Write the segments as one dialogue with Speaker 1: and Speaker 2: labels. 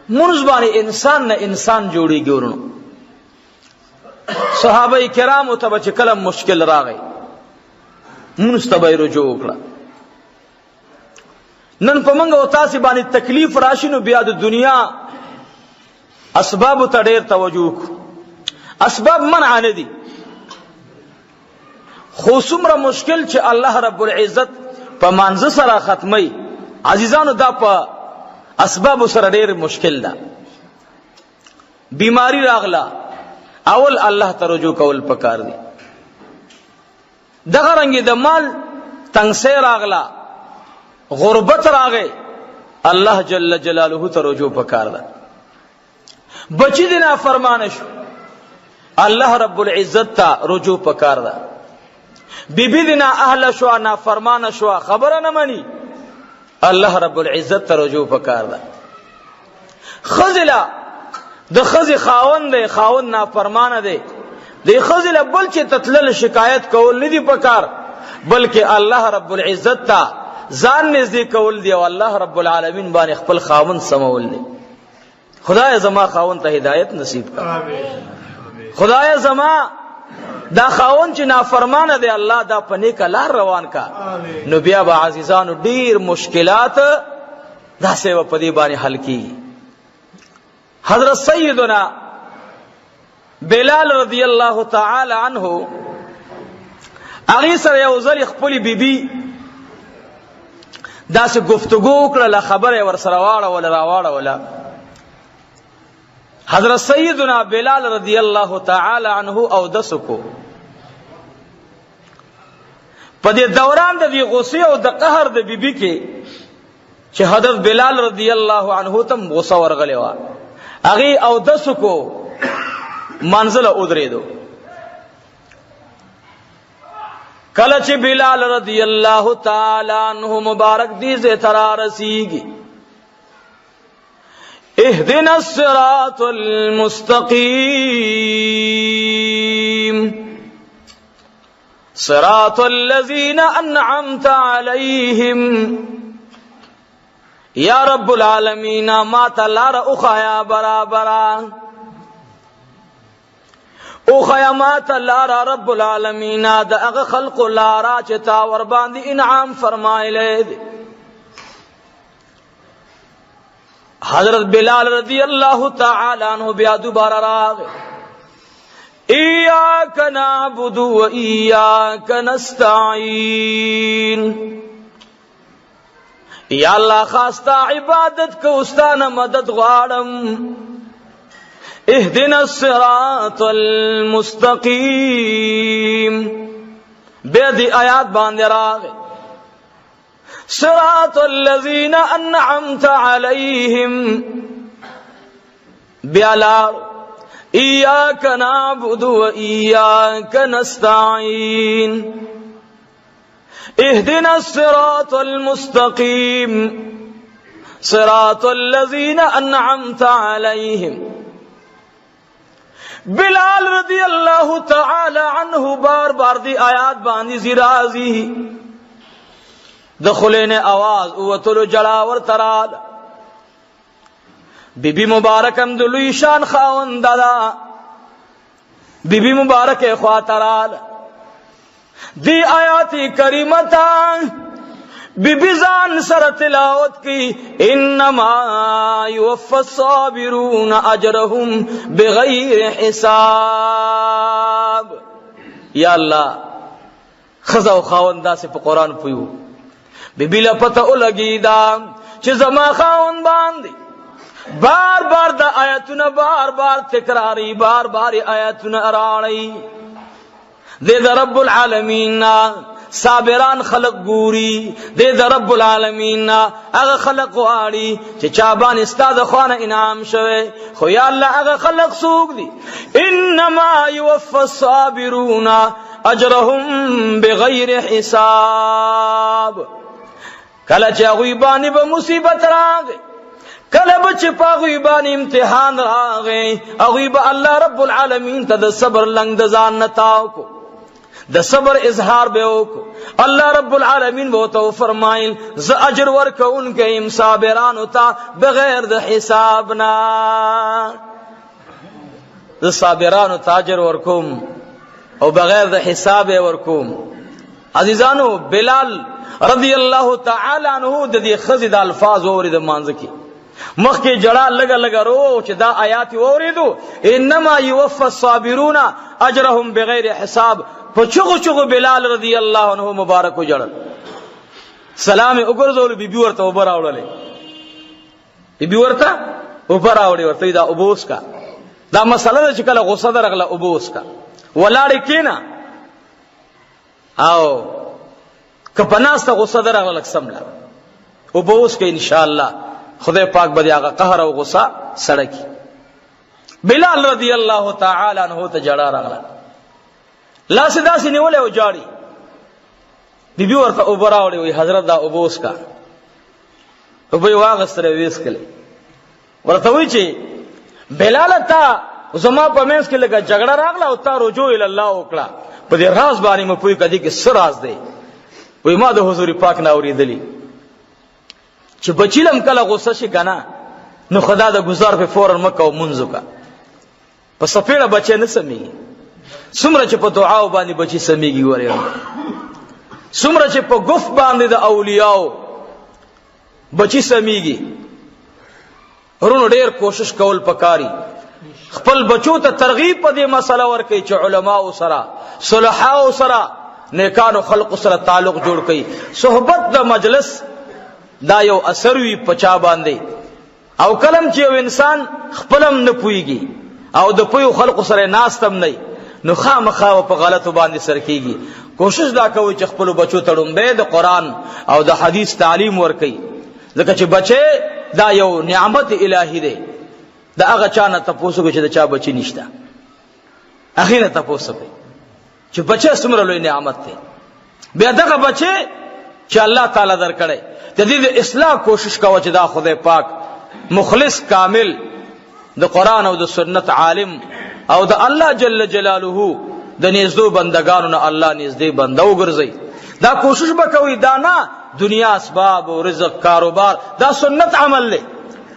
Speaker 1: منځ باندې انسان نه انسان جوړیږي ورونو. صحابه کرامو ته چې کله مشکل راغی منځ ته به رجوع وکړه. نن په موږ او تاسو باندې تکلیف راشي نو بیا د دنیا اسباب ته ډېر توجه وکړو. اسباب منع نه دي، خو څومره مشکل چې الله رب العزت په مانځ سره ختمي عزیزانو دا په اسباب سره ډېر مشکل ده. بیماری راغله اول الله ته رجوع کول پکار دي. دغه رنګ د مال تنګسي راغله غربت راغی الله جل جلاله ته رجوع پکار ده. بچی دینا فرمان شو الله رب العزت ته رجوع پکار ده. بیبی دینا اهل شو نا فرمان شو خبره نه مني الله رب العزت ته رجوع پکار ده. خزلا د خزي خاوند دی خاوند نا فرمان دی د خزلا بل چې تتلل شکایت کول نه دی پکار بلکې الله رب العزت ته ځان نږدې کول دی او الله رب العالمین باندې خپل خاوند سمول دی. خدای زما خاوند ته هدایت نصیب کړه. خدای زما دا خاوند چې نافرمانه دی الله دا په نیک لار روان کا نو بیا به عزیزانو ډیر مشکلات دا سه په دې باندې حل کی. حضرت سیدنا بلال رضی الله تعالی عنہ هغه سره یو ځل خپل بیبي دا سه گفتگو کړه خبره ور سره واړه ولا حضرت سیدنا بلال رضی اللہ تعالی عنہ او دسکو پا دی دوران دا دی غصی او دا قهر دا بی بی کے چه حضرت بلال رضی اللہ عنہ تم غصہ ورغلے وا اغی او دسکو منزل ادرے دو. کلچ بلال رضی اللہ تعالی عنہ مبارک دیزے ترا رسیگی اهدنا الصراط المستقيم صراط الذين أنعمت عليهم یا رب العالمین ما تلار اخایا برابرا اخایا ما تلار رب العالمین دا اغ خلق لارا چتا ورباندی انعام فرمائے لے دے. حضرت بلال رضی اللہ تعالی عنہ بیا دوبارہ راغ ایاک نعبد و ایاک نستعین یا اللہ خاصتا عبادت کو استانا مدد غارم اہدنا الصراط المستقیم بیدی آیات باندے راغ صراط الذين أنعمت عليهم بيالار إياك نعبد وإياك نستعين اهدنا الصراط المستقيم صراط الذين أنعمت عليهم. بلال رضی اللہ تعالی عنہ بار بار دی آیات باندی زرازی دخلین آواز اوتلو جلاور ترال بی بی مبارکم دلوی شان خاون دادا بی بی مبارک خواترال دی آیاتی کریمتان بی بی زان سر تلاوت کی انما یوفی الصابرون اجرهم بغیر حساب. یا اللہ خزا و خاون دا سے پا قرآن پویو بی بی لپتا اولگی دا چه زما خاون باندی بار بار دا آیتنا بار بار تکراری بار بار آیتنا اراری دے دا رب العالمین صابران خلق گوری دے دا رب العالمین اغا خلق واری چه چابان استاد خوانا انعام شوے خو یا اللہ اغا خلق سوک دی انما یوفی الصابرون اجرهم بغیر حساب. کله چې هغوی باندې به مصیبت راغی کله به چې په هغوی باندې امتحان راغی هغوی به الله رب العالمین ته د صبر لنګ د ځان نه تاو کو د صبر اظهار به وکړو. الله رب العالمین به تو فرمایل ز اجر ورکوونکې صابرانو ته بغیر د حساب نه، ز صابرانو ته اجر ورکوم او بغیر د حساب ورکوم. عزیزانو بلال رضی الله تعالی عنہ د دې خزې د الفاظ اورید مانځ کې مخکې جړه لګا لګا رو چې دا آیات اوریدو انما یوفى الصابرون اجرهم بغیر حساب. په چغو چغو بلال رضی الله عنه مبارک جړل، سلام وګرځول، بیبي ورته وبر راوړلې، بیبي ورته وبر راوړې، ورته دا ابوس کا، دا مسله چې کله غصه درغله ابوس کا ولاړې کینا او کپناسته غصه درغله لکسم لا ابوس کې ان شاء الله خدای پاک به هغه قهر او غصه سړکی. بلال رضی الله تعالی عنہ ته جړه راغله، لاس داسې نیولې او جاړي. بیبي ورته اوبه راوړې، وی حضرت دا اوبه وسکا. اوبه یې واغستلې ویې څښلې. ورته وی چې بلاله تا زما په منځ کې لږه جګړه راغله او تا رجوع الی الله وکړه، په دې راز باندې مې پوهې کدي کې څه راز دی؟ وی ما د حضور پاک نه اورېدلي چې بچیلم کله غصه شي کنه نو خدا د گزار په فورا مکه او منځو کا په سفیړه بچی نه سمېږي. څومره چې په دعاو باندې بچی سمېږي ګورې، څومره چې په ګف باندې د اولیاءو بچی سمېږي. ورونو ډېر کوشش کول پکاري خپل بچو ته ترغیب په دې مسله ورکړي چې علماء سره صلحاء سره نیکانو خلق سره تعلق جوړ کړي. صحبت د مجلس دا یو اثر وی پچا باندې، او کلم چې یو انسان خپلم نه پويږي او د پویو خلق سره ناستم نه نو خامخا په غلطو باندې سر کیږي. کوشش دا کوي چې خپل بچو ته لومبه د قران او د حدیث تعلیم ورکړي، ځکه چې بچي دا یو نعمت الهی دی. دا هغه چانه تاسو کې چې دا چا بچی نشته اخیره تاسو کوي چې بچي څومره لوی نعمت دی. بیا دغه بچي چې الله تعالی درکړي د دې د اصلاح کوشش کوي چې دا خدای پاک مخلص کامل د قران او د سنت عالم او د الله جل جلاله د نږدې بندگانو نه الله نږدې بنده وګرځي. دا کوشش وکوي، دا نه دنیا اسباب او رزق کاروبار دا سنت عمل دی.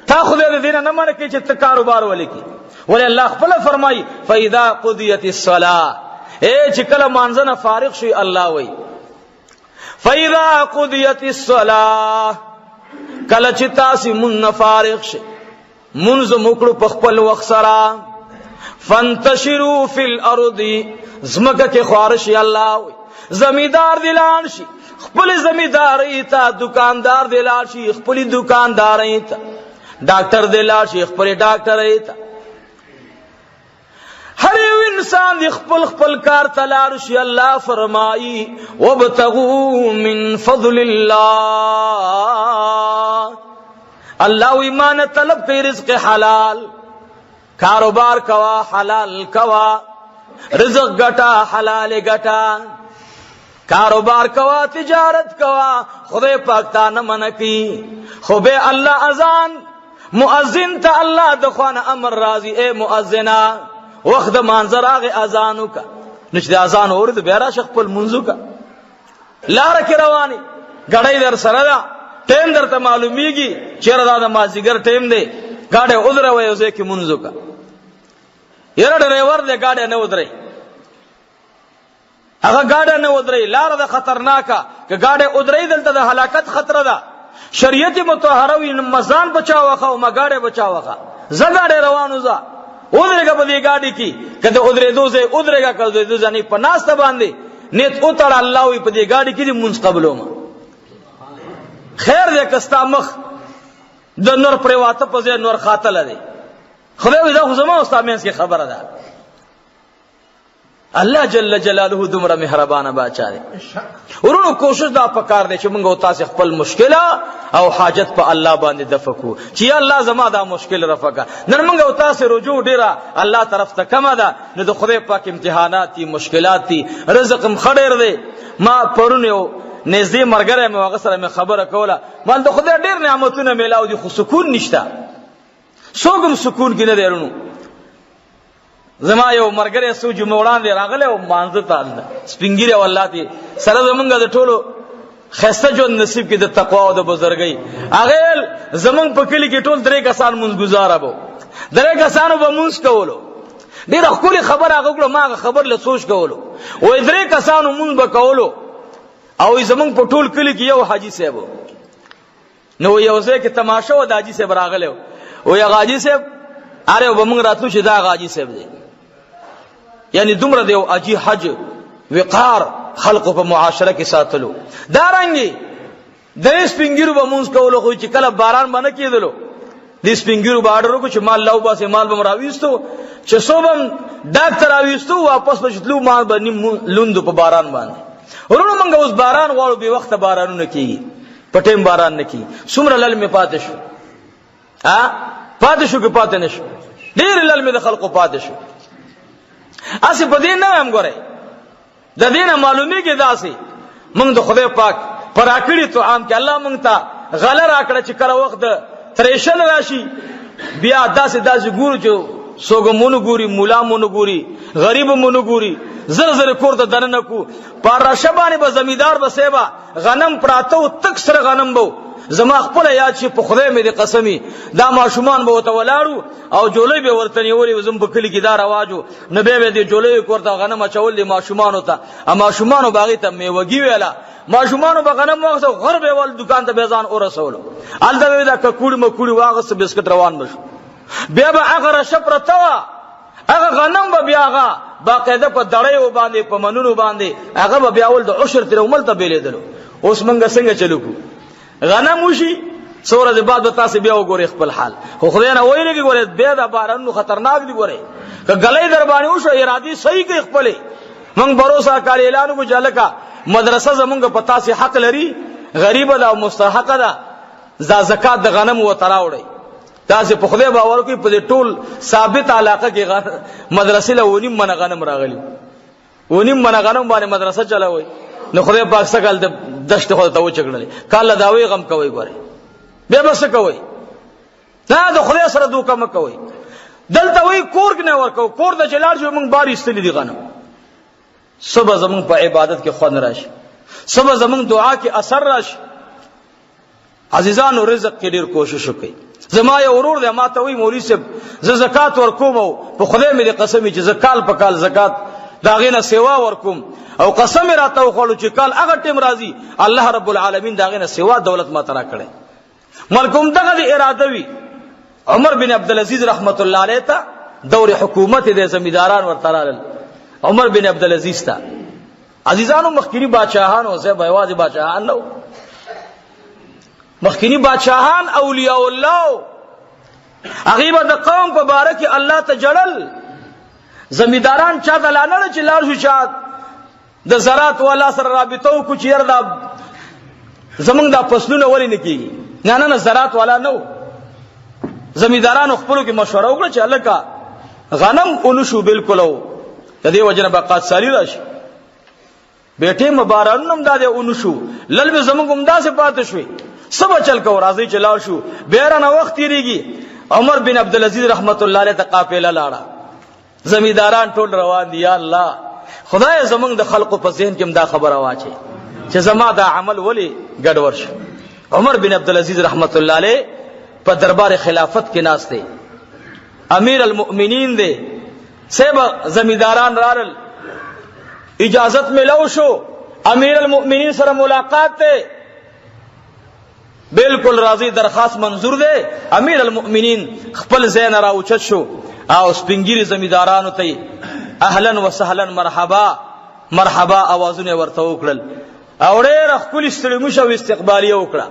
Speaker 1: تا خدای دې نه منع کوي چې ته کاروبار ولیکي، ولې الله خپل فرمایي فاذا قضيت الصلاه، چې کله مانځنه فارغ شي الله وایي فاذا قضيت الصلاه، کله چې تاسو مون فارغ شي منځ موکړو په خپل وخت سره فانتشروا فی الارض، زمکه کې خارش الله وي. زمیدار دلان شي خپل زمیداری ته، دکاندار دلان شي خپل دکانداري ته، ډاکټر دلان شي خپل ډاکټري ته. هر یو انسان دی خپل خپل کار تلار شي. الله فرمایي وابتغوا من فضل الله، الله ایمان طلب کوي رزق حلال، کاروبار کوا حلال کوا، رزق گٹا حلال گٹا، کاروبار کوا تجارت کوا، خدای پاک تا نه منکی. خو به الله اذان مؤذن ته الله د خوان امر راضی، اے مؤذنا وخت د منظر هغه اذانو کا نشته اذان اورید بیا را شخ په منځو کا لار کې رواني غړای در سره دا ټیم درته معلومیږي چیرې دا د مازیګر ټیم دی، گاډه ودره وای اوسه کې منځو کا یره ډرایور دې گاډه نه ودرې، هغه گاډه نه ودرې، لار د خطرناکه که گاډه ودرې دلته د هلاکت خطر ده. شریعت مطهره وی مزان بچاوخه او مګاډه بچاوخه، زګاډه روانو ځه ودرېګه په دې گاډي کې کده ودرې دوزه ودرېګه کده دوزه نه پناسته باندې نیت او تړ الله وی په دې گاډي کې مونږ قبلوم. خیر دې کستا مخ د نور پرواته په ځای نور خاطل دی. خدای دا خو زما استاد مینس کې خبره ده. الله جل جلاله دومره مهربانه بادشاہ دی. ورونو کوشش دا پکار دی چې موږ او تاسو خپل مشکله او حاجت په الله باندې دفع کو چې الله زما دا مشکل رفقه. نن موږ او تاسو رجوع ډیره الله طرف ته کم ده، نو د خدای پاک امتحانات دي، مشکلات دي، رزق هم خډیر دی. ما پرونیو نږدې مرګره مې هغه سره مې خبره کوله، مان د خدای ډیر نعمتونه میلاو دي خو سکون نشته. څوک سکون کې نه دی ورونو. زما یو مرګره سو جمعوړان دی راغله او مانځه تعالی سپینګیره والله دې سره زمونږ د ټولو خسته جو نصیب کې د تقوا او د بزرګۍ هغه زمونږ په کلی کې ټول درې کسان مونږ گزاره وو درې کسانو به مونږ کولو ډیر خپل خبر هغه کړه ما خبر له سوچ کولو وې درې کسانو مونږ به کولو او زمونږ په ټول کلی کې یو حاجی صاحب نو یو ځای کې تماشا و د حاجی صاحب راغله او یا حاجی صاحب اره وبمږ راتلو چې دا حاجی صاحب دی یعنی دومره دی او اجي حج وقار خلق په معاشره کې ساتلو دا رنګي د سپینګیرو به مونږ کولو خو چې کله باران باندې کېدلو د سپینګیرو باډرو کو چې مال لاو باسه مال به مراويستو چې صوبم ډاکټر راويستو واپس بشتلو مال باندې لوندو په باران باندې ورونو مونږ اوس باران غواړو به وخت بارانونه کیږي پټیم باران نه کی سمره لل می پاتې شو پاتې شو کې پاتې نشو ډیر لل می د خلقو پاتې شو اسی په دین نه هم ګورئ د دینه معلومی کې داسي موږ د خدای پاک پراکړی تو عام کې الله موږ ته غلر راکړه چې کله وخت د تریشن راشي بیا داسې ګورو چې سوګمونو ګوري مولامونو ګوري غریبمونو ګوري زر زر کور ته دنه کو پر راشبانه به زمیدار به سیبا غنم پراتو تک سره غنم بو زما خپل یاد شي په خدای مې د قسمی دا ماشومان به وته ولاړو او جولې به ورته نیولې زم په کلی کې دا رواجو نبی به دې جولې کورته غنم چول دي ماشومان وته اما ماشومان باغی ته میوګي ویلا ماشومان به غنم واغسه غر به ول دکان ته بیزان اور رسول الته دا ککوړ مکوړ واغسه بسکټ روان بشو بیا به هغه شپرتوا هغه غنم به بیا هغه باقاعده په دړیو باندې په منونو باندې هغه به بیا ول د عشر تر عمل ته بیلیدل اوس منګه څنګه چلو کو غنم وشي سورہ د بعد تاسو بیا وګورئ خپل حال خو خدای نه وایي کې ګورئ بیا دا بارانو خطرناک دی ګورئ ک غلې در باندې وشو ارادي صحیح کې خپل من باروسا کال اعلان کو جلکا مدرسه زمونږ په تاسو حق لري غریب ده او مستحق ده زکات د غنم و تراوړي تاسو په خدای باور کوي په ټول ثابت علاقه کې مدرسې له ونیم من غنم راغلي ونیم من غنم باندې مدرسه چلاوي نو خدای پاک سکل د دشت خو ته و چګړلې کله داوی غم کوي ګوري بیا بس کوي نه د خدای سره دوکه م کوي دلته وی کور نه ورکو کور د جلال جو موږ بار استلی دي غنم صبح زمون په عبادت کې خون راشي صبح زمون دعا کې اثر راشي عزیزانو رزق کې ډیر کوشش وکړي زما یو ورور دی ما ته وی مولوی صاحب ز زکات ورکوم او په خدای مې د قسمی چې زکال په کال زکات دا غینه سیوا ورکوم او قسم راته وخلو چې کال هغه ټیم راضي الله رب العالمین دا غینه سیوا دولت ما ترا کړي ملکم دغه اراده وی عمر بن عبد العزيز رحمت الله علیه ته دور حکومت د زمیداران ورترال عمر بن عبد العزيز ته عزیزانو مخکینی بادشاہانو زه بهواز بادشاہان نو مخکینی بادشاہان اولیاء الله هغه د قوم په باره کې الله ته جړل زمیداران چا دلانه چې لار شو چا د زراعت والا سره رابطه کو چې ير دا زمونږ د فصلونه ولې نه کیږي نه نه زراعت والا نو زمیداران خپلو کې مشوره وکړه چې الله کا غنم اونشو بالکل د دې وجنه بقات ساری راشي بیٹه مبارانم داده اونشو لل به زمونږ دا سه پات شوي سبا چل کو راضي چلاو شو بیرانه وخت تیریږي عمر بن عبد العزيز رحمت الله علیه قافله لاړه زمیداران ټول روان دي یا الله خدای زمونږ د خلقو په ذهن کې دا خبره واچي چې زما دا عمل ولی ګډ ورش عمر بن عبد العزيز رحمت الله علیه په دربار خلافت کې ناشته امیر المؤمنین دی سبا زمیداران رال اجازت ملو شو امیر المؤمنین سره ملاقات ته بالکل راضی درخواست منظور ده امیر المؤمنین خپل زین را اوچت شو او سپنګری زمیدارانو ته اهلا وسهلا مرحبا مرحبا اوازونه ورته وکړل او ډېر خپل استلمو شو استقبالیه وکړه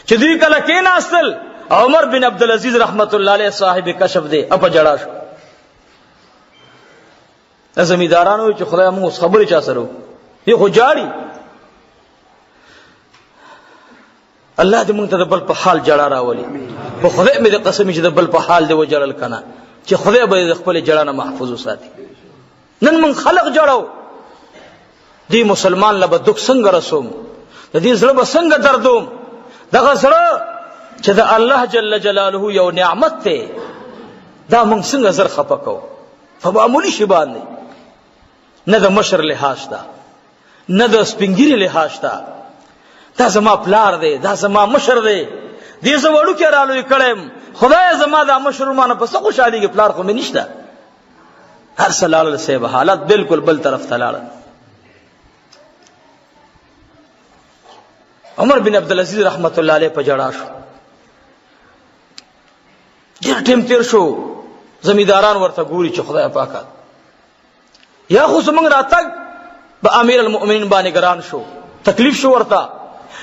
Speaker 1: چې دوی کله کې ناستل عمر بن عبد العزيز رحمت الله علیه صاحب کشف دی اپ جړا شو زمیدارانو چې خدای موږ خبرې چا سره یو خو جاړي الله دې موږ ته بل په حال جړا راولي په خدای مې د قسم چې د بل په حال دې وجړل کنه چې خدای به خپل جړا نه محفوظ وساتي نن موږ خلق جړاو دې مسلمان له دک څنګه رسوم د دې زړه به څنګه دردوم دغه زړه چې د الله جل جلاله یو نعمت ته دا موږ څنګه زر خپکو په معمولی شی باندې نه د مشر لحاظ شته نه د سپینګری لحاظ شته دا زما پلار دی دا زما مشر دی دې زوړو کې رالوي کړم خدای زما دا مشر مانه په څه خوشالي کې پلار خو مې نشته هر سلال سے حالت بالکل بل طرف تلاړه عمر بن عبدالعزیز رحمت الله علیه په جړا شو ډېر ټیم تیر شو زمیداران ورته ګوري چې خدای پاکه یا خو زمونږ راتګ به امیر المؤمنین باندې ګران شو تکلیف شو ورته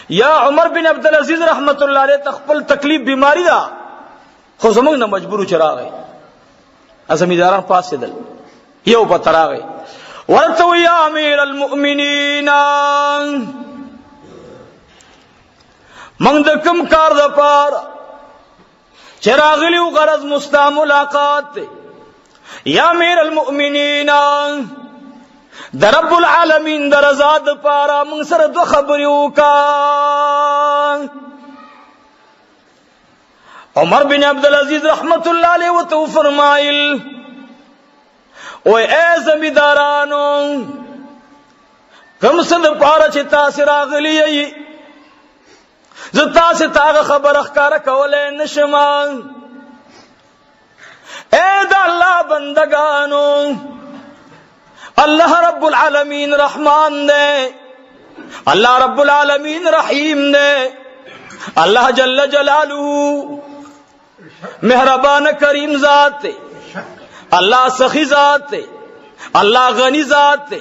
Speaker 1: یا عمر بن عبدالعزیز رحمت الله علیه تخپل تکلیف بیماری دا خو زمونږ نه مجبور چراغی زمیداران پاسې دل یو په تراغی ورته یا امیر المؤمنین من د کوم کار د پاره چراغلی او غرض مستعملاقات یا امیر المؤمنین د رب العالمین د رضا د پاره موږ سره دوه خبرې وکا عمر بن عبدالعزیز رحمت الله علیه وته فرمایل او اے زمیدارانو کوم څه د پاره چې تاسو راغلی یې زه تاسو ته خبره ښکاره کولای نشم اے د الله بندگانو الله رب العالمین رحمان دے اللہ رب العالمین رحیم دے اللہ جل جلالہ مہربان کریم ذات اللہ سخی ذات اللہ غنی ذات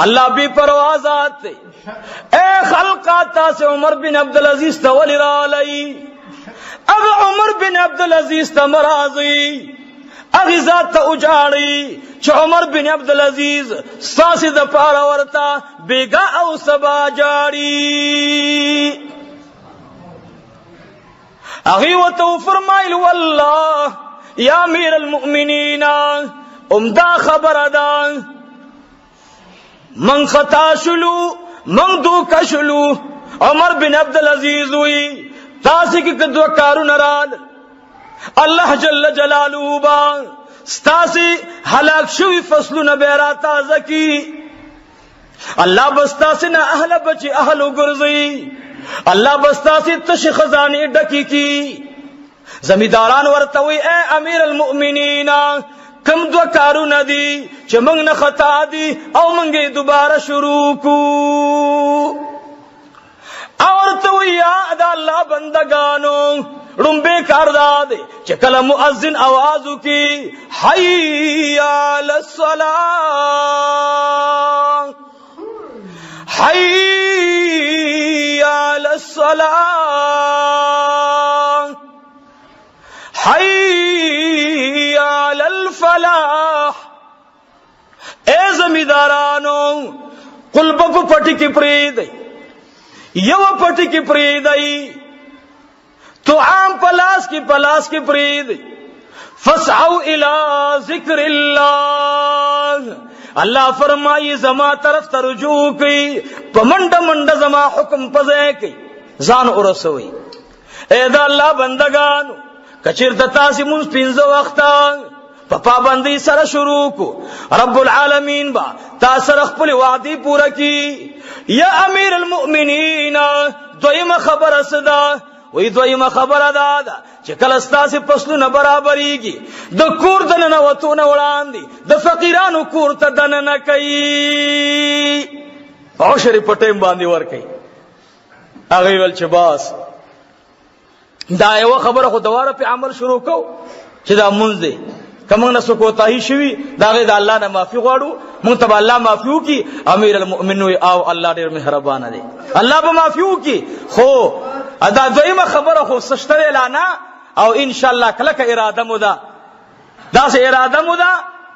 Speaker 1: اللہ بے پرواہ ذات اے خلقاتا سے عمر بن عبدالعزیز تولی را لئی اب عمر بن عبدالعزیز تمرازی اغی ذات تا اجاڑی چھ عمر بن عبدالعزیز ساسی دا پارا ورتا بیگا او سبا جاڑی اغی و تو فرمائل واللہ یا امیر المؤمنین امدا خبر ادا من خطا شلو من دو کشلو عمر بن عبدالعزیز ہوئی تاسی کی کدو کارو نرال اللہ جل جلالہ با ستاسی ہلاک شوی فصل نبیرا تازہ کی اللہ بستاسی نا اہل بچی اہل گرزی اللہ بستاسی تش خزانی ڈکی کی زمیداران ورتوی اے امیر المؤمنین کم دو کارو ندی چھ منگ نخطا دی او منگی دوبارہ شروع کو اور تو یا ادا اللہ بندگانو رنبے کار دادے چکل مؤذن آوازو کی حی علی الصلاة حی علی الصلاة حی علی الفلاح اے زمیدارانو قلبکو پٹی کی پریدئی یو پٹی کی پریدئی تو عام پلاس کی پرید فسعو الى ذکر اللہ اللہ فرمائی زما طرف ترجوع کی پمنڈ منڈ زما حکم پزے کی زان ارسوئی اے دا اللہ بندگانو کچر دتاسی منز پینزو وقتا پپا بندی سر شروع کو رب العالمین با تا سر اخپل وعدی پورا کی یا امیر المؤمنین دویم خبر اسدا وی دویم خبر دادا چې کله ستاسو پسلونه برابرېږي د کور دننه وتونه وړاندې د فقیرانو کور ته دننه کوي عشر په ټیم باندې ورکوي هغه ویل چې باس دا یو خبره خو دواره په عمل شروع کو چې دا مونږ دی کمنګ نسو کوتاهی شوی داغه د الله نه معافي غواړو مونږ ته الله معافي وکي امیر المؤمنین او الله ډیر مهربان دی الله به معافي وکي خو ادا دویمه خبره خو سشتره لانا او ان شاء الله کله که اراده مو ده دا سه اراده مو ده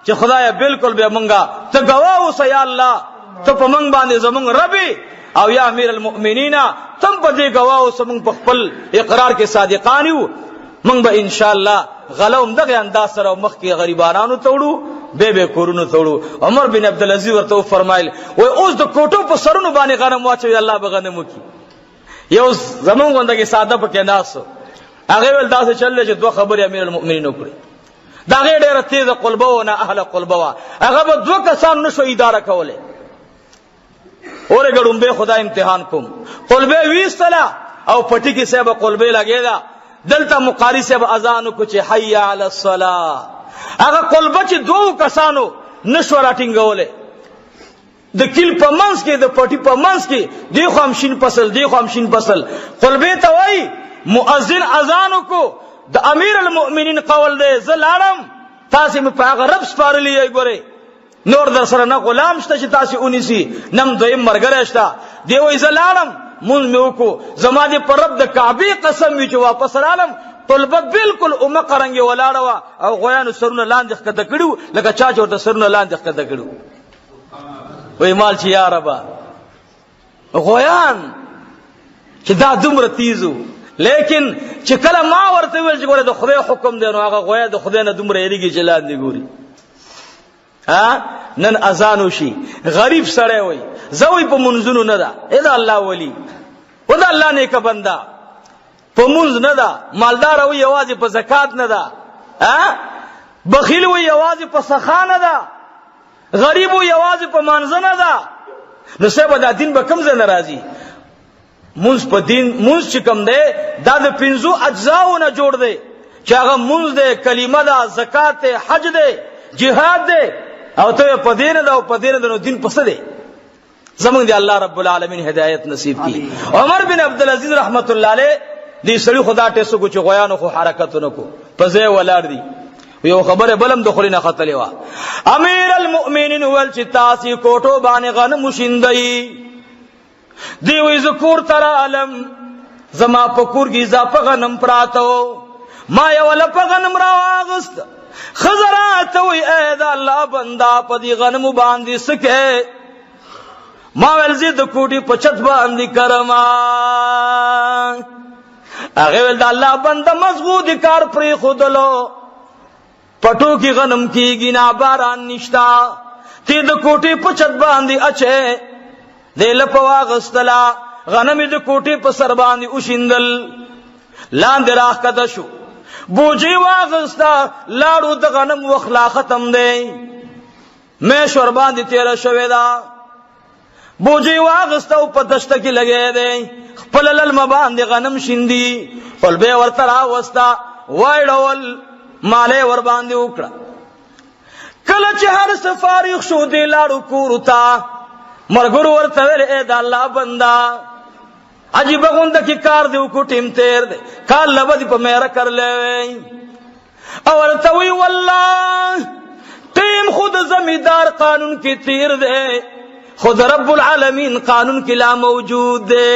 Speaker 1: چې خدای بالکل به مونږه ته گواه اوس یا الله ته په مونږ باندې زمونږ ربي او یا امیر المؤمنین تم په دې گواه اوس مونږ په خپل اقرار کې صادقان یو مونږ به ان شاء الله غلوم دغه انداز سره مخ کې غریبانو توړو به کورونو توړو عمر بن عبدالعزیز ورته فرمایل وای اوس د کوټو په سرونو باندې غنم واچوي الله به غنم وکي یو زمون غوندګي ساده پکې ناسو هغه ول داسې چلل چې دوه خبرې امیر المؤمنین وکړي دا غي ډېر تیز قلبه و نه اهل قلبه وا هغه به 2 کسان نشو اداره کوله اوره ګړم به خدا امتحان کوم قلبه ویستلا او پټی کې صاحب قلبه لګیدا دلته مقاری صاحب اذان کو چې حي علی الصلاه هغه قلبه چې 2 کسانو نشو راټینګوله د کل په منځ کې د پټی په منځ کې دی خو همشین فصل دی خو همشین فصل قلبه ته وای مؤذن اذان کو د امیر المؤمنین قول دی زلالم تاسو په هغه رب سپارلی ګوره نور در سره نه غلام شته چې تاسو اونیسی نم دویم مرګره شته دی وای زلالم مون مې وکړو زما دې پر رب د کعبه قسم وی چې واپس رالم طلبه بالکل اومه قرنګي ولاړه او غویانو سرونه لاندې ښکته کړو لکه چا چې ورته سرونه لاندې ښکته کړو وای مال چې یا رب غویان چې دا دومره تیزو لیکن چې کله ما ورته ویل چې ګوره د خدای حکم دی نو هغه غویا د خدای نه دومره یریږي چې لاندې ګوري نن اذان وشي غریب سړی وای زوی په منځونو نه ده اذا الله ولی ودا الله نیک بندا په منځ نه ده مالدار وای یوازې په زکات نه ده بخیل وای یوازې په سخا نه ده غریب وای یوازې په منځ نه ده نو څه به دا دین به کوم ځای ناراضي منځ په دین منځ چې کوم دی دا د 5 اجزاونه جوړ دی چې هغه منځ دی کلمه ده زکات ده حج ده جهاد ده او ته په دین ده او په دین ده نو دین پس ده زمونږ دی الله رب العالمین هدایت نصیب کړي عمر بن عبد العزيز رحمت الله علیه دې سړي خدا ټیسو کو چې غیانو خو حرکتونه کو پځه ولاړ دي یو خبره بلم دخلینه خطلې وا امیر المؤمنین ول چې تاسو کوټو باندې غنم شیندای دی وې ذکر تر عالم زما پکور کی اضافه غنم پراتو ما یو لپ غنم را واغست خزرات وې اې دا الله بندا پدی غنم باندې سکه ما ول زید کوټي پچت باندې کرما هغه ول دا الله بندا مضبوط کار پرې خودلو پټو کی غنم کیږي نا باران نشتا تی د کوټي پچت باندې اچه دل په واغستلا غنم د کوټي په سر باندې وشیندل لاندې راخ کده شو بوجي واغستا لاړو د غنم وخلا ختم دی مې شور باندې تیر شوې دا بوجي واغستا په دشت کې لګې دی خپل للم باندې غنم شیندي خپل به ورته راوستا وایډول مالې ور باندې وکړه کله چې هر سفارخ شو دی لاړو کورتا مرګور ورته ویل اے د الله بندا عجیب غوند کی کار دیو کو ټیم تیر دی کال لبد په میرا کر لې او ورته وی والله ټیم خود زمیدار قانون کی تیر دی خود رب العالمین قانون کی لا موجود دی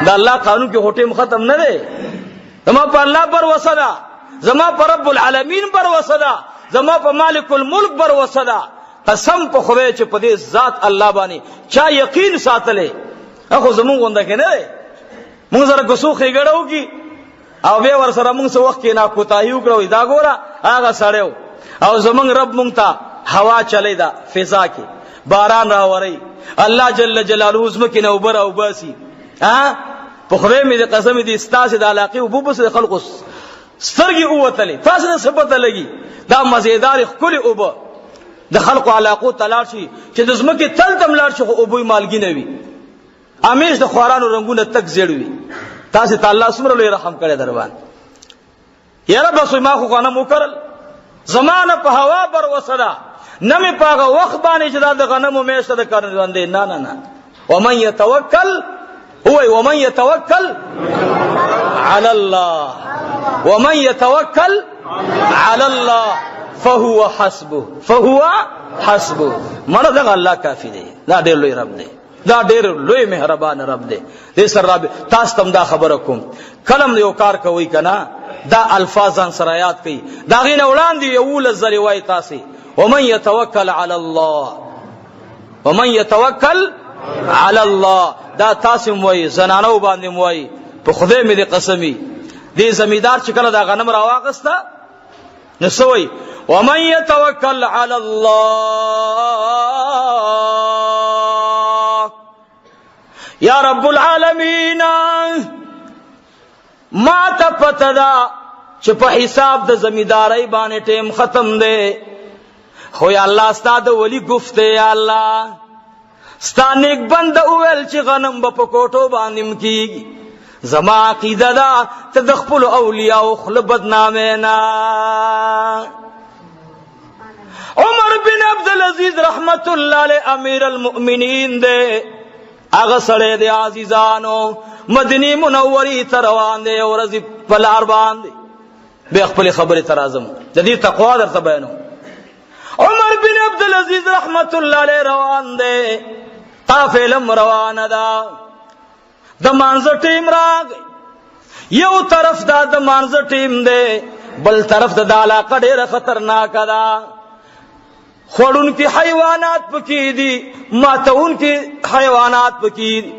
Speaker 1: دا الله قانون کی ټیم ختم نه دی زما په الله پر وسدا زما په رب العالمین پر وسدا زما په مالک الملک پر وسدا قسم په خدای چې په دې ذات الله باندې چا یقین ساتلې اخو زمونږ غونډه کې نه مونږ سره غسوخې غړو کی او به ور سره مونږ څه وخت کې نا کوتاهی وکړو دا ګوره هغه سړیو او زمونږ رب مونږ ته هوا چلی دا فضا کې باران راوري الله جل جلاله زمکه نو بر او باسي په خدای مې قسم دې استاسه د علاقه او بوبس خلق سترګي اوتلې تاسو نه ثبت لګي دا مزیدار خپل اوبه د خلق علاقو تلار شي چې د زمکه تل تم لار شي او بوې مالګي نه وي امیش د خوارانو رنگونه تک زیړ وي تاسو تعالی سمره لوی رحم کړی دروان یا رب سما خو غنم وکړل زمانه په هوا بر وسدا نمه پاغه وخت باندې چې د غنمو میشته د کار باندې نه نه نه ومن يتوکل هو ومن يتوکل على الله ومن يتوکل على الله فهو حسبه مړه دغه الله کافی دی دا ډېر لوی رب دی دا ډېر لوی مهربان رب دی دې سره رب تاسو تم دا خبره کوم کلم یو کار کوي کنا دا الفاظان سره یاد کړئ دا غینه وړاندې یو لزری وای تاسو ومن يتوکل على الله دا تاسو وای زنانو باندې وای په خدای مې دې قسمی دې زمیدار چې کله دا غنم راواغستا نسوي ومن يتوکل على الله یا رب العالمین ما تپتدا چې په حساب د زمیداری باندې ټیم ختم دی، خو یا الله ستا د ولی گفته یا الله ستا نیک بنده اویل چې غنم به په کوټو باندې مکیږي. زما عقیده دا ته د خپل اولیاء خپل بدنامه نه. عمر بن عبدالعزیز رحمت الله علیه امیر المؤمنین دے، هغه سره د عزیزانو مدینه منوره ته روان دی، ورځ په لار باندې به خپل خبره ترازم د دې تقوا درته بیانو. عمر بن عبدالعزیز رحمت الله علیه روان دی، قافله روانه ده، د مانزه ټیم راغی، یو طرف دا د مانزه ټیم دی، بل طرف د علاقه ډیره خطرناک ده، خورون کی حیوانات پکی دی، ماتون کی حیوانات پکی دی.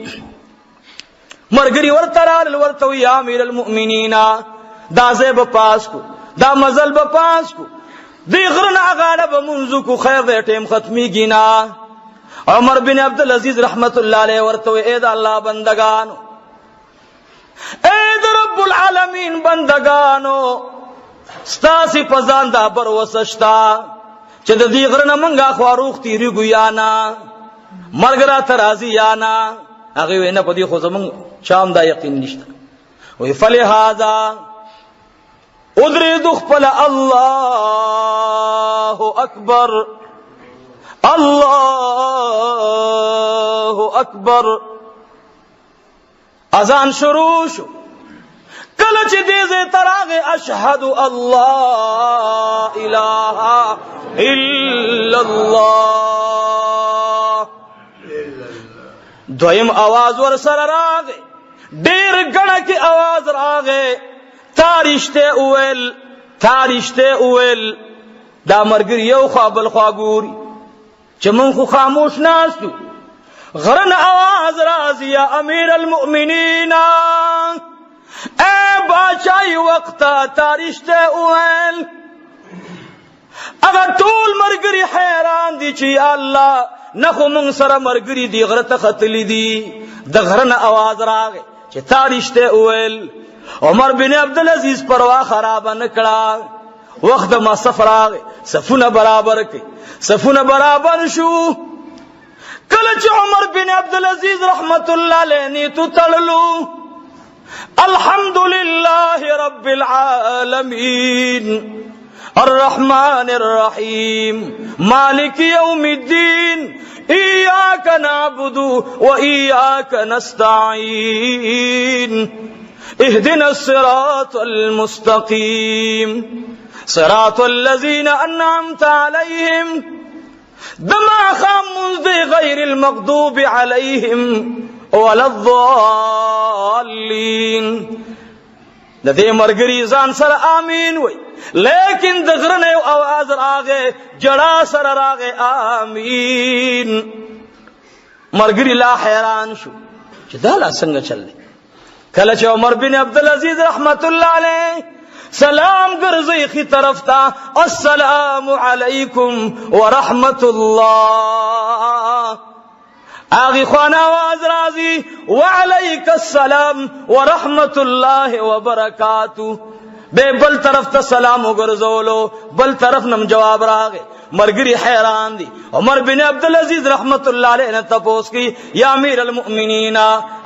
Speaker 1: مرگری ورطرال ورطو یا امیر المؤمنین دا زیب پاس کو، دا مزل بپاس کو، دی غرن آغانا بمنزو کو، خیر دے ٹیم ختمی گینا. عمر بن عبدالعزیز رحمت اللہ علیہ ورطو اید اللہ بندگانو، اید رب العالمین بندگانو، ستاسی پزان دا بروسشتا چې د دې غرنه منګه خواروخ تیریږو یا نه، مرګ را ترازی یا نه. هغه وینا په دې خو زمون شام دا یقین نشته. وی فلهذا ادرید خپل الله اکبر الله اکبر اذان شروع شو. کله چې دې زه تراغه اشهد الله اله الا الله، دویم आवाज ور سره راغی، ډیر غړه کې आवाज راغی، تاریشته اول تاریشته اول. دا مرګ یو خپل خواګوري چې مون خو خاموش ناستو، غرن आवाज راځي یا امیر المؤمنین اے بادشاہی وقتا تاریشته اول. اگر ټول مرګري حیران دي چې الله نخو مونږ سره مرګري دی غره ته ختلی دي. د غرن आवाज راغی چې تاریشته اول. عمر بن عبدالعزیز پروا خراب نکړه، وخت ما سفر راغی، صفونه برابر کړي، صفونه برابر شو. کله چې عمر بن عبدالعزیز رحمت الله علیه نیتو تړلو، الحمد لله رب العالمين الرحمن الرحيم مالك يوم الدين إياك نعبد وإياك نستعين اهدنا الصراط المستقيم صراط الذين أنعمت عليهم دما خامز غير المغضوب عليهم ولا الضالين. د دې مرګري ځان سره امين وای، لیکن د غرنه یو आवाज راغی، جړا سره راغی امين. مرګري لا حیران شو چې دا لا څنګه چل دی. کله چې عمر بن عبدالعزیز رحمت الله علیه سلام ګرځي خي طرف ته، السلام علیکم ورحمت الله، آغی خوان آواز رازی وعلیک السلام ورحمت اللہ وبرکاتہ. بے بل طرف تا سلام گرزولو، بل طرف نم جواب راگے. مرگری حیران دی. عمر بن عبدالعزیز رحمت اللہ علیہ نے تپوس کی یا امیر المؤمنین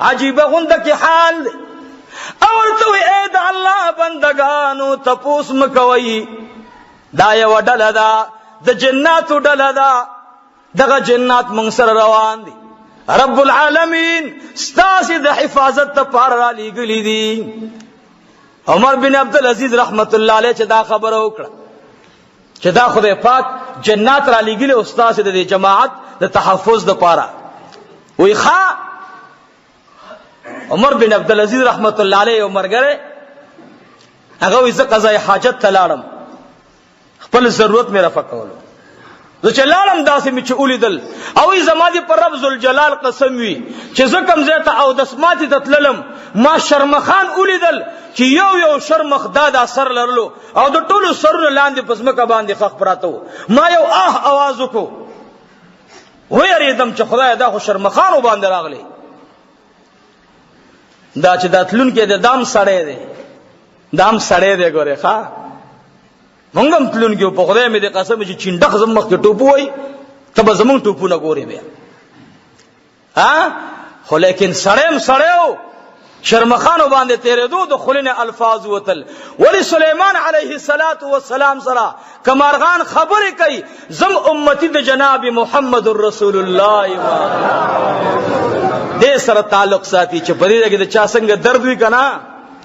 Speaker 1: عجیب غندہ کی حال دی. اور توی اید اللہ بندگانو تپوس مکوئی، دا یو ڈل دا دا جناتو ڈل دا، دغا جنات منصر روان دی. رب العالمین ستاسی د حفاظت تا پار را لیگلی دی. عمر بن عبدالعزیز رحمت اللہ علیہ چه دا خبر اوکڑا چه دا خدای پاک جنات را لیگلی استاسی د جماعت د تحفظ د پارا. وی خوا عمر بن عبدالعزیز رحمت اللہ علیہ عمر گره اگوی زا قضای حاجت تلارم، خپل ضرورت میرا فکولو زه چلالم داسې می چې اولیدل او زمادي پر رب ذوالجلال قسم وی چې زه کم زیته او دسماتي تتللم، ما شرمخان اولیدل چې یو شرمخ دادا سر لرلو او د ټولو سرونو لاندې پسمکه باندې خخ پراته وو. ما یو आवाज وکړو، ویریدم چې خدای دا خو شرمخانو باندې راغلی، دا چې داتلون کې د دام سړی دی، دام سړی دی ګوره ښا مونږ هم تلون کې په خدای مې د قسم چې چینډخ زم مخ کې ټوپو وای ته به زمونږ ټوپونه ګورې بیا خو لیکن سړیم سړیو شرمخانو باندې تیرېدو د خلینه الفاظ وتل ولی سلیمان علیه السلام سره کمارغان خبرې کوي زم امتی د جناب محمد رسول الله دې سره تعلق ساتي چې په دې کې د چا څنګه درد وي کنه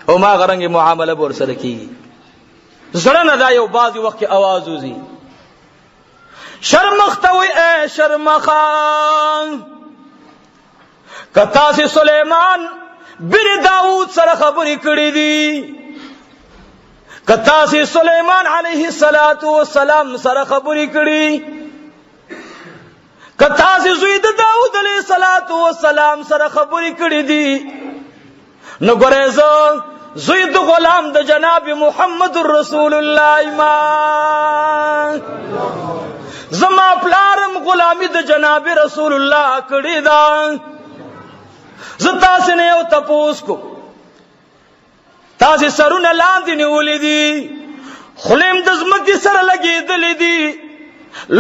Speaker 1: او ما غرنګ معامله ور سره کیږي زړه نه دا یو بعضی وخت आवाज وزي شرمختوي اے شرمخان کتا سي سليمان بن داود سره خبرې کړې دي کتا سي سليمان عليه السلام سره خبرې کړې کتا سي زوی د داود عليه السلام سره خبرې کړې دي نو ګورېزو زوی د غلام د جناب محمد رسول الله ما زما پلارم غلامی د جناب رسول الله کړی دا زتا سره یو تپوس کو تاسو سرونه لاندې نیولې دي خلیم د زمکې سره لګېدلې دي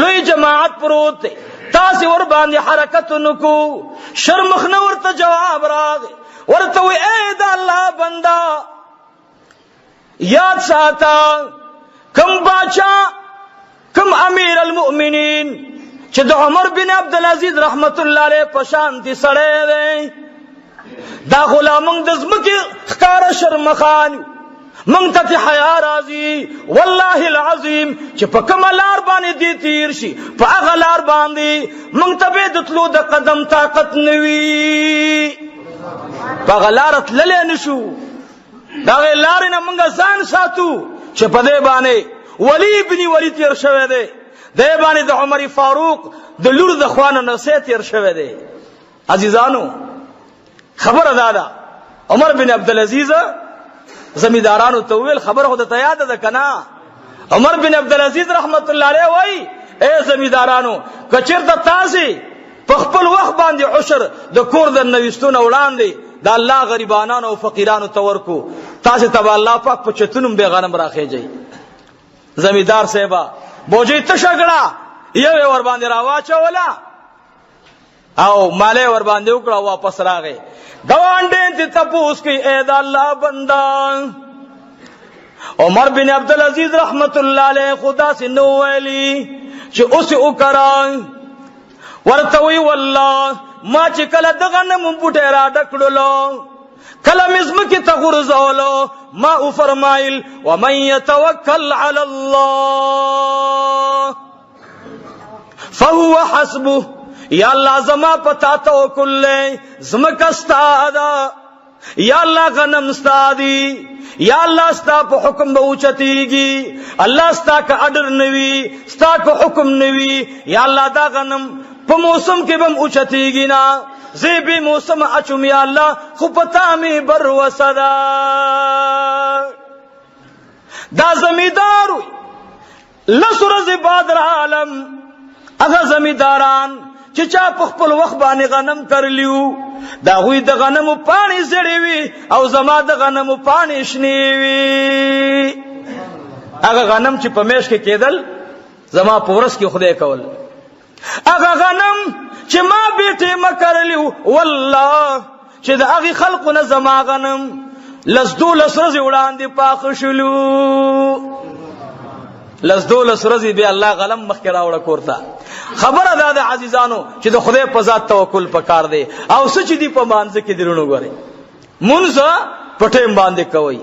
Speaker 1: لوی جماعت پروت تاسو ور باندې حرکت نکو شرمخ نه ورته جواب راغی ورته وی اے د الله بندا یاد ساته کم باچا کم امیر المؤمنین چې د عمر بن عبد العزيز رحمت الله علیه پشان دي سړی دی دا غلامون د زمکې ښکارا شرمخان مونږ ته حیا راځي والله العظیم چې په کوم لار باندې دي تیر شي په هغه لار باندې مونږ ته به د تلو د قدم طاقت نوي په هغه لار تللی نشو دا غي لار نه مونږ ځان ساتو چې په دې باندې ولی ابن ولی تیر شوی دی دې باندې د عمر فاروق د لور د خوانو نه سي تیر شوی دی عزیزانو خبر دادا عمر بن عبد العزيز زمیدارانو ته ویل خبر خو ته یاد ده کنا عمر بن عبد العزيز رحمت الله علیه وای اے زمیدارانو کچیرته تاسو په خپل وخت باندې عشر د کور د نوښتونو وړاندې د الله غریبانو او فقیرانو تورکو تاسو ته الله پاک په چتونم به غنم راخېږي زمیدار صاحب بوجي تشګړه یو ور باندې راواچولا او مالې ور باندې وکړه واپس راغی گوانډې ته تپوس کې اے د الله بندا عمر بن عبد العزيز رحمت الله علیه خدا سے نو ویلی چې اوس وکړای ورته وی والله ما چې کله دغه نم بوټه را ډکړلو کله مزم کې تغرزولو ما او فرمایل ومن يتوکل علی الله فهو حسبه یا الله زما پتا توکل لے زمکا استادا یا الله غنم استادی یا الله ستا په حکم به اوچتیږي الله ستا کا اډر نوي ستا کو حکم نوي یا الله دا غنم په موسم کې بم اوچتیږي نا زیبی موسم اچوم یا الله خو پتا می بر وسدا دا زمیدار لسرز بادر عالم اغه زمیداران چې چا په خپل وخت باندې غنم کرلیو دا غوی د غنمو پانی زړی وي او زما د غنمو پانی شنی وي هغه غنم چې په میش کې کېدل زما په ورس کې خدای کول هغه غنم چې ما بیٹه مکرلیو والله چې د هغه خلقونه زما غنم لزدول سرز وړاندې پاخ شلو لزدول سرزي به الله غلم مخ کې راوړه کوړتا خبره ده د عزیزانو چې د خدای په ذات توکل پکار دی او سچ دی په مانځ کې درونو غوري مونږه پټه باندې کوي